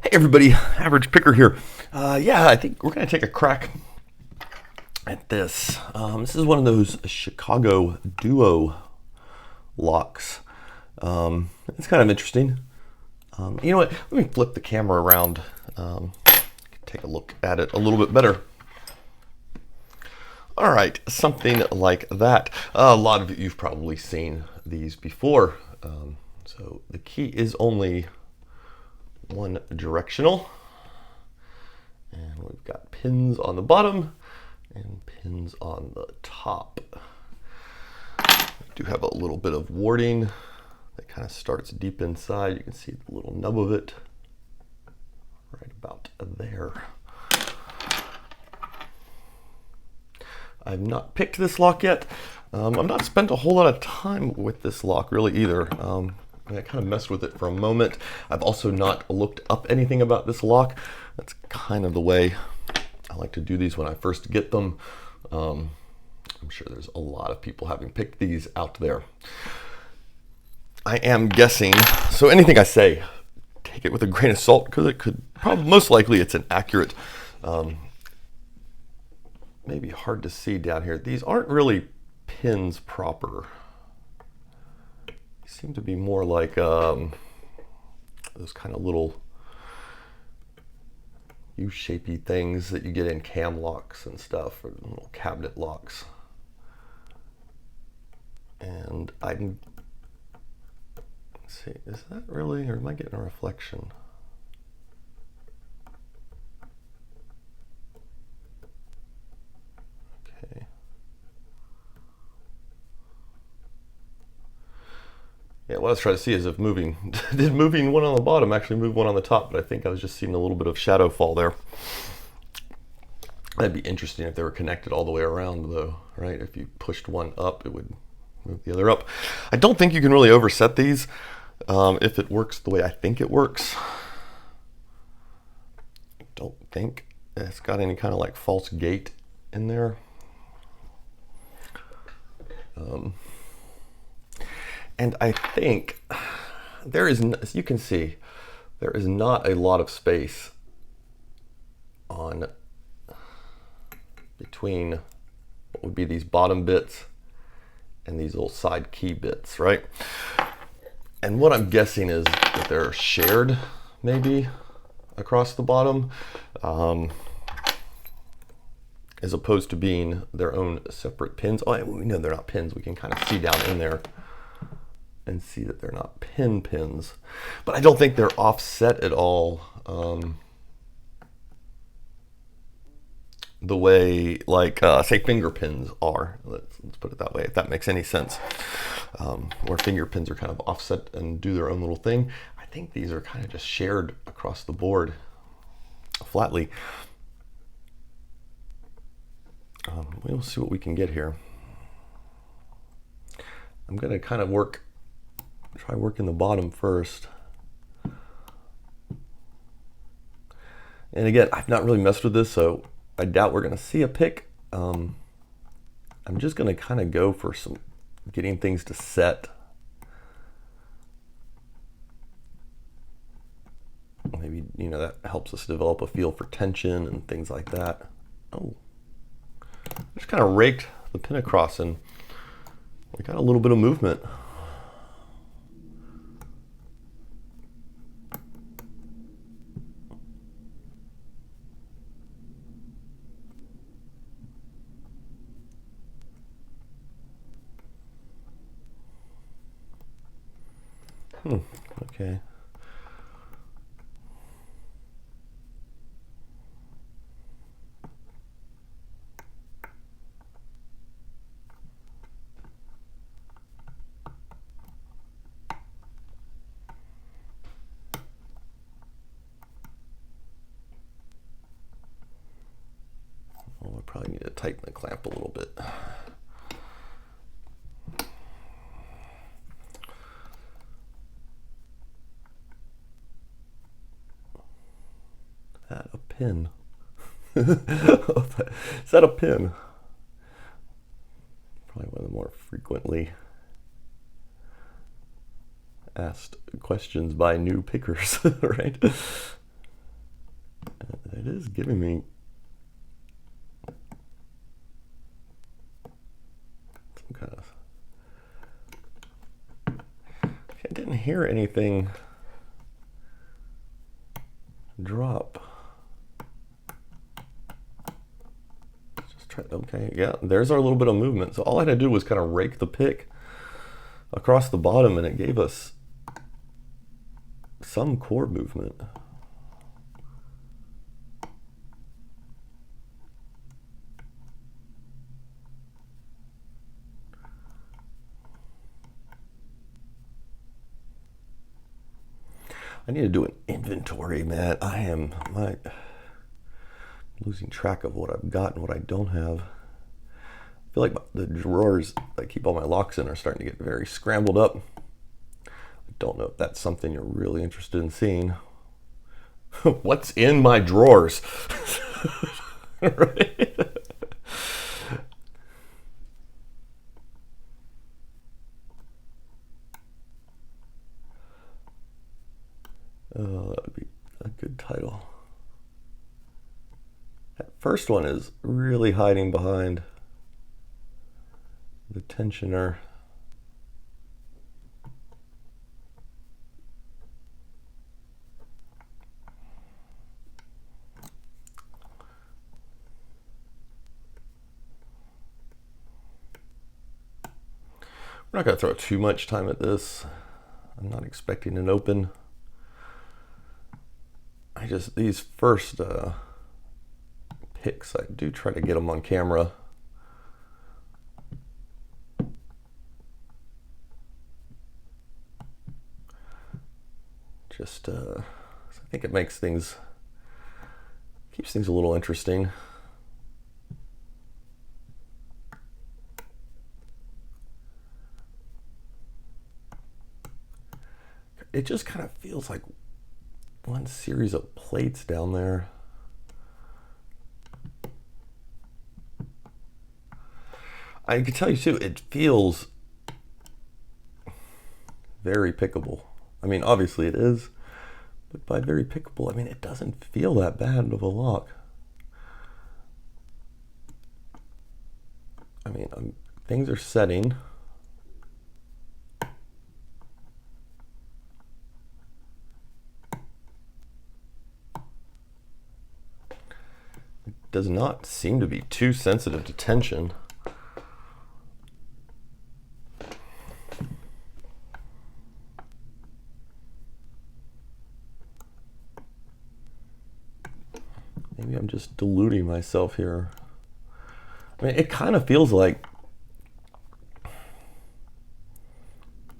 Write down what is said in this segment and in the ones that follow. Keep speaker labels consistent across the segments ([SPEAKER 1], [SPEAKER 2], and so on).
[SPEAKER 1] Hey everybody, Average Picker here. Yeah, I think we're going to take a crack at this. This is one of those Chicago Duo locks. It's kind of interesting. You know what? Let me flip the camera around. Take a look at it a little bit better. All right, something like that. A lot of you've probably seen these before. So the key is only one directional, and we've got pins on the bottom and pins on the top. We do have a little bit of warding that kind of starts deep inside. You can see the little nub of it right about there. I've not picked this lock yet. I've not spent a whole lot of time with this lock really either. I kind of messed with it for a moment. I've also not looked up anything about this lock. That's kind of the way I like to do these when I first get them. I'm sure there's a lot of people having picked these out there. I am guessing, so anything I say, take it with a grain of salt, because it could probably, most likely it's an accurate, maybe hard to see down here. These aren't really pins proper. Seem to be more like those kind of little U-shapey things that you get in cam locks and stuff, or little cabinet locks. And let's see, is that really, or am I getting a reflection? Okay. Yeah, what I was trying to see is if did moving one on the bottom actually move one on the top, but I think I was just seeing a little bit of shadow fall there. That'd be interesting if they were connected all the way around though, right? If you pushed one up, it would move the other up. I don't think you can really overset these if it works the way I think it works. I don't think it's got any kind of like false gate in there. And I think there is, as you can see, there is not a lot of space between what would be these bottom bits and these little side key bits, right? And what I'm guessing is that they're shared maybe across the bottom, as opposed to being their own separate pins. Oh, we know they're not pins. We can kind of see down in there and see that they're not pins, but I don't think they're offset at all the way like say finger pins are. Let's put it that way, if that makes any sense. Where finger pins are kind of offset and do their own little thing. I think these are kind of just shared across the board flatly. We'll see what we can get here. I'm gonna kind of try working the bottom first. And again, I've not really messed with this, so I doubt we're gonna see a pick. I'm just gonna kind of go for some getting things to set. Maybe, you know, that helps us develop a feel for tension and things like that. Oh, just kind of raked the pin across and we got a little bit of movement. Okay. Well, I probably need to tighten the clamp a little bit. That a pin? Is that a pin? Probably one of the more frequently asked questions by new pickers, right? It is giving me some kind of... I didn't hear anything drop. Just try. Okay, yeah, there's our little bit of movement. So all I had to do was kind of rake the pick across the bottom, and it gave us some core movement. I need to do an inventory, man. I am losing track of what I've got and what I don't have. I feel like the drawers I keep all my locks in are starting to get very scrambled up. I don't know if that's something you're really interested in seeing. What's in my drawers? Right? That would be a good title. That first one is really hiding behind the tensioner. We're not going to throw too much time at this. I'm not expecting an open. These first picks, I do try to get them on camera. I think it makes things, keeps things a little interesting. It just kind of feels like one series of plates down there. I can tell you too, it feels very pickable. I mean, obviously it is, but by very pickable, I mean, it doesn't feel that bad of a lock. I mean, things are setting. It does not seem to be too sensitive to tension. Maybe I'm just deluding myself here. I mean, it kind of feels like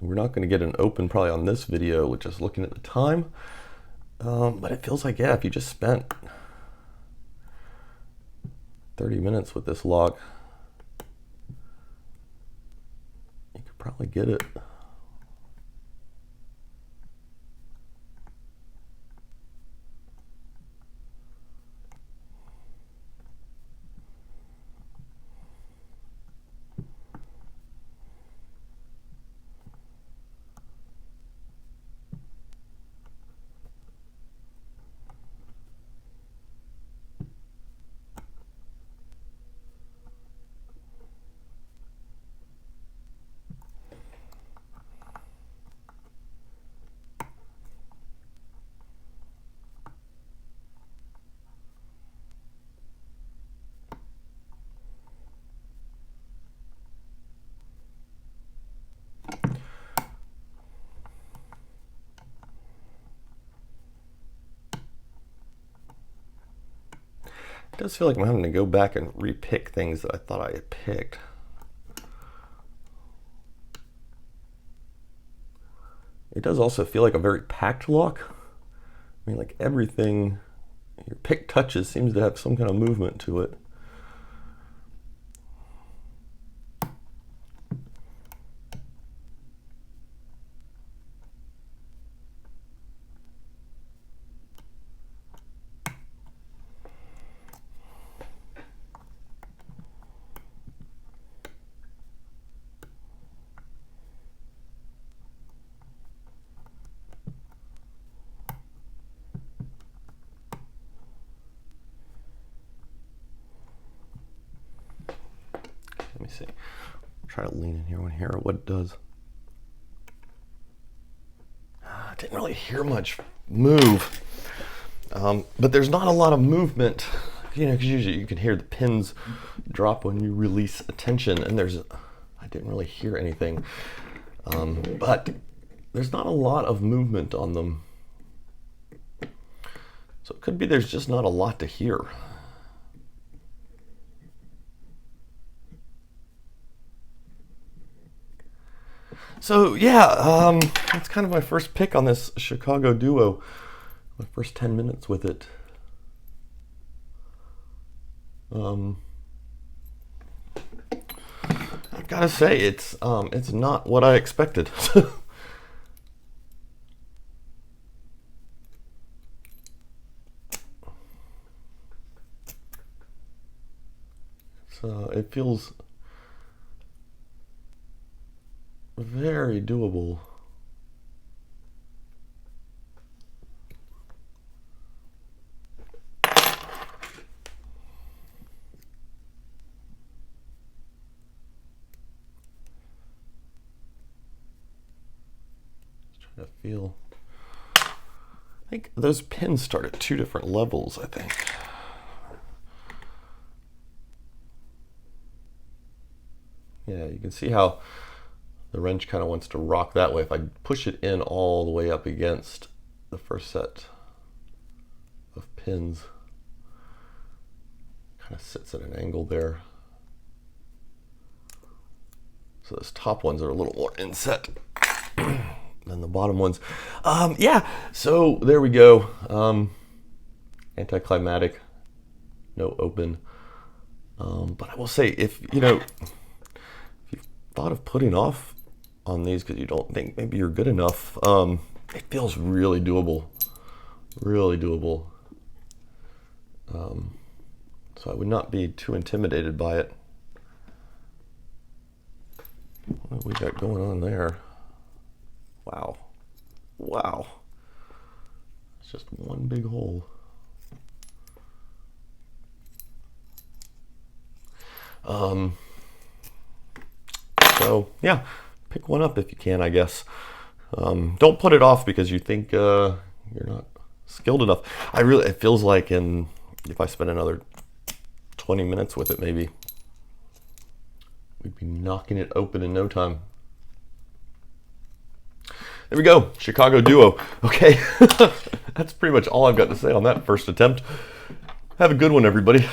[SPEAKER 1] we're not going to get an open probably on this video with just looking at the time. But it feels like, yeah, if you just spent 30 minutes with this lock, you could probably get it. It does feel like I'm having to go back and repick things that I thought I had picked. It does also feel like a very packed lock. I mean, like everything your pick touches seems to have some kind of movement to it. Let me see. Try to lean in here and hear what it does. I didn't really hear much move, but there's not a lot of movement, because usually you can hear the pins drop when you release a tension, and I didn't really hear anything, but there's not a lot of movement on them. So it could be there's just not a lot to hear. So yeah, that's kind of my first pick on this Chicago Duo. My first 10 minutes with it. I've got to say it's not what I expected. So it feels very doable. Just trying to feel. I think those pins start at 2 different levels, I think. Yeah, you can see how the wrench kind of wants to rock that way. If I push it in all the way up against the first set of pins, kind of sits at an angle there. So those top ones are a little more inset than the bottom ones. Yeah, so there we go. Anticlimactic, no open. But I will say, if you've thought of putting off on these because you don't think maybe you're good enough, it feels really doable. Really doable. So I would not be too intimidated by it. What we got going on there? Wow. Wow. It's just one big hole. So yeah, pick one up if you can, I guess. Don't put it off because you think you're not skilled enough. It feels like if I spend another 20 minutes with it, maybe we'd be knocking it open in no time. There we go, Chicago Duo. Okay, that's pretty much all I've got to say on that first attempt. Have a good one, everybody.